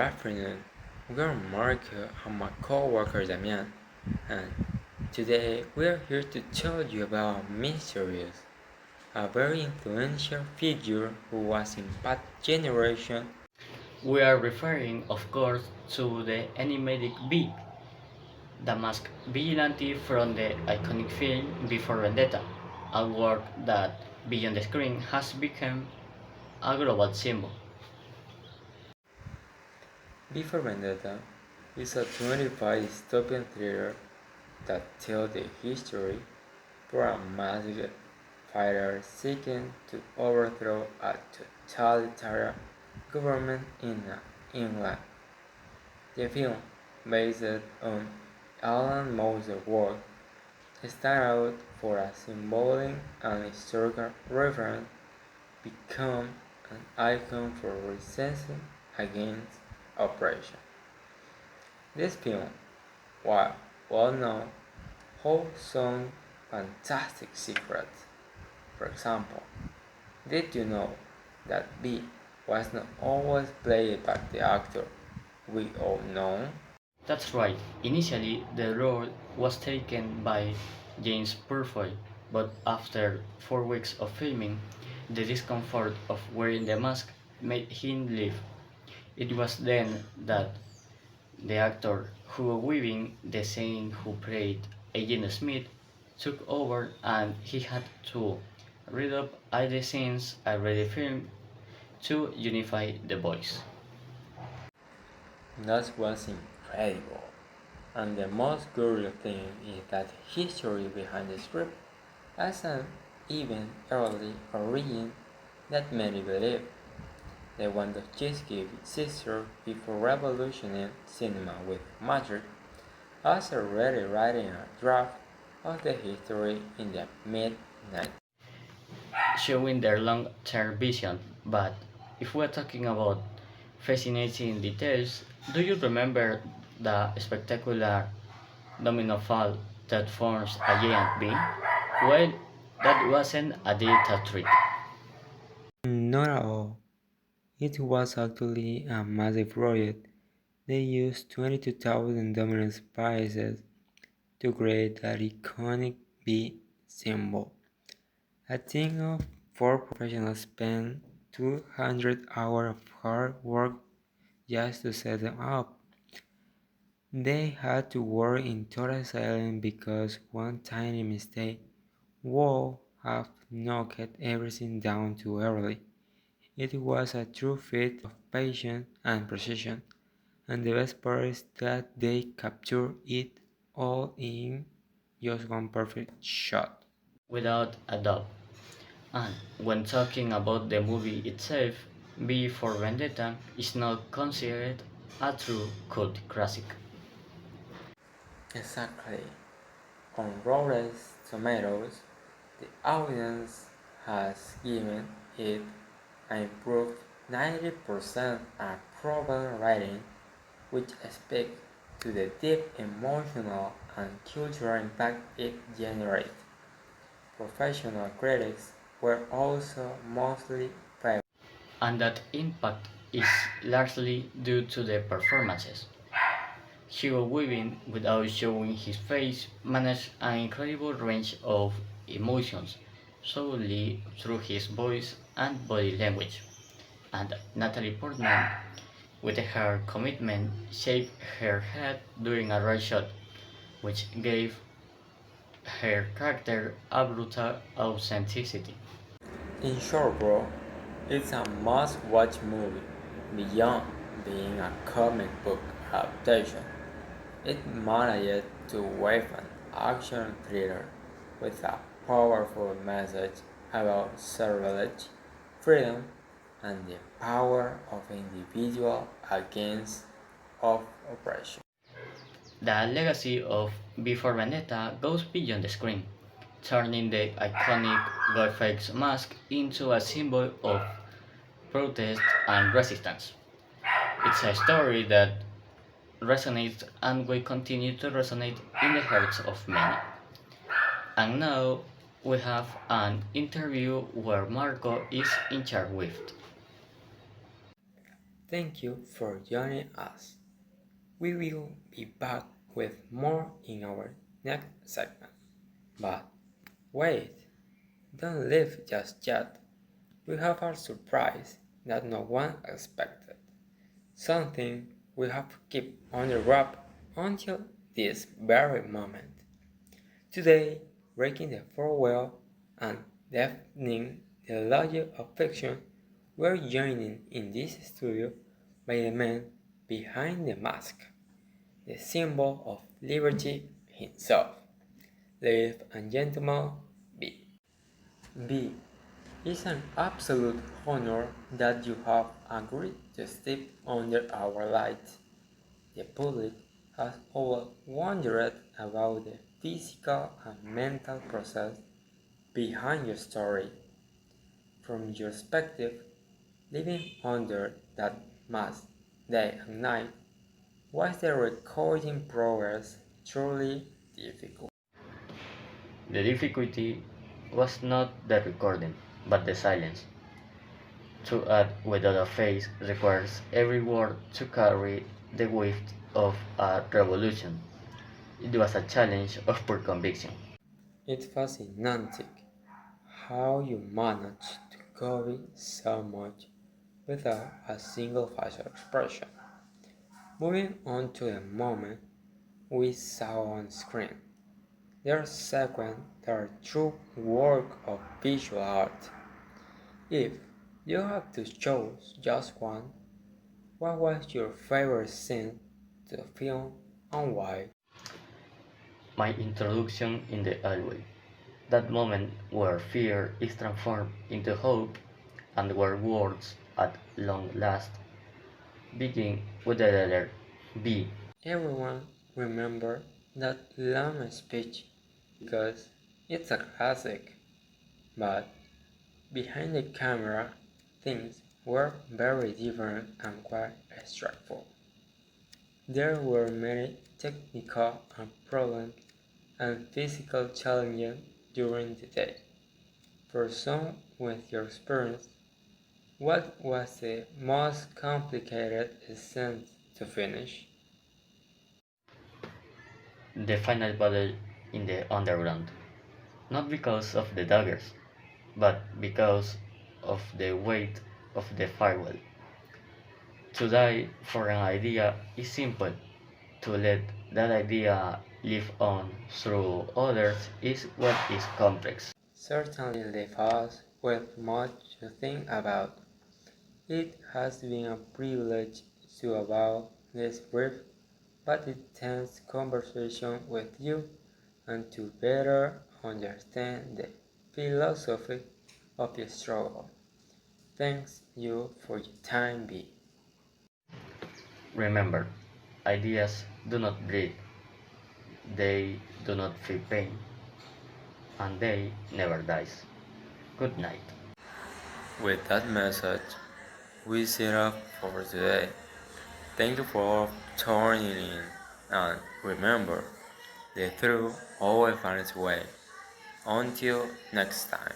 afternoon. We're Marco and my co-worker Damian, and today we're here to tell you about Mysterious, a very influential figure who was in past generation. We are referring, of course, to the enigmatic B, the masked vigilante from the iconic film Before Vendetta, a work that, beyond the screen, has become a global symbol. Before Vendetta is a 25 dystopian thriller that tells the history for a masked fighter seeking to overthrow a totalitarian government in England. The film, based on Alan Moore's work, stands out for a symbolic and historical reference, become an icon for resistance against oppression. This film, while well known, holds some fantastic secrets. For example, did you know that B was not always played by the actor we all know? That's right, initially the role was taken by James Purfoy, but after 4 weeks of filming, the discomfort of wearing the mask made him leave. It was then that the actor Hugo Weaving, the same who played Agent Smith, took over and he had to read up all the scenes already filmed to unify the voice. That was incredible. And the most curious thing is that history behind the script has an even early origin that many believe. The one of Cheesecake sister before revolutioning cinema with Madrid was already writing a draft of the history in the mid-90s. Showing their long-term vision. But if we're talking about fascinating details, do you remember the spectacular domino fall that forms a giant bee? Well, that wasn't a digital trick. Not at all. It was actually a massive project. They used 22,000 dominant pieces to create that iconic bee symbol. A team of four professionals spent 200 hours of hard work just to set them up. They had to work in total silence because one tiny mistake would have knocked everything down too early. It was a true feat of patience and precision, and the best part is that they captured it all in just one perfect shot. Without a doubt. And when talking about the movie itself, V for Vendetta is not considered a true cult classic. Exactly. On Rotten Tomatoes, the audience has given it an improved 90% approval rating, which speaks to the deep emotional and cultural impact it generated. Professional critics were also mostly favorable. And that impact is largely due to the performances. Hugo Weaving, without showing his face, managed an incredible range of emotions solely through his voice and body language. And Natalie Portman, with her commitment, shaved her head during a rare shot, which gave her character a brutal authenticity. In short, bro, it's a must-watch movie beyond being a comic book adaptation. It managed to weave an action thriller with a powerful message about survival, freedom, and the power of individual against of oppression. The legacy of Before Vendetta goes beyond the screen, turning the iconic Ghostface mask into a symbol of protest and resistance. It's a story that resonates and will continue to resonate in the hearts of many. And now we have an interview where Marco is in charge with. Thank you for joining us. We will be back with more in our next segment. But wait, don't leave just yet. We have a surprise that no one expected. Something we have kept under wrap until this very moment. Today, breaking the fourth wall and deafening the logic of fiction, we're joining in this studio by the man behind the mask, the symbol of liberty himself. Ladies and gentlemen, B. B. It's an absolute honor that you have agreed to step under our light. The public has always wondered about the physical and mental process behind your story. From your perspective, living under that mask day and night, was the recording progress truly difficult? The difficulty was not the recording, but the silence. To act without a face requires every word to carry the weight of a revolution. It was a challenge of pure conviction. It's fascinating how you managed to copy so much without a single facial expression. Moving on to the moment we saw on screen. There are sequences that are true work of visual art. If you had to choose just one, what was your favorite scene to film and why? My introduction in the alleyway. That moment where fear is transformed into hope and where words at long last begin with the letter B. Everyone remember that long speech because it's a classic, but behind the camera things were very different and quite stressful. There were many technical problems and physical challenges during the day. For some with your experience, what was the most complicated scene to finish? The final battle in the underground. Not because of the daggers, but because of the weight of the firewall. To die for an idea is simple. To let that idea live on through others is what is complex. Certainly leave us with much to think about. It has been a privilege to about this brief but intense conversation with you and to better understand the philosophy of the struggle. Thanks you for your time, B. Remember, ideas do not breathe, they do not feel pain, and they never dies. Good night. With that message, we set up for today. Thank you for tuning in, and remember, the truth always finds its way. Until next time.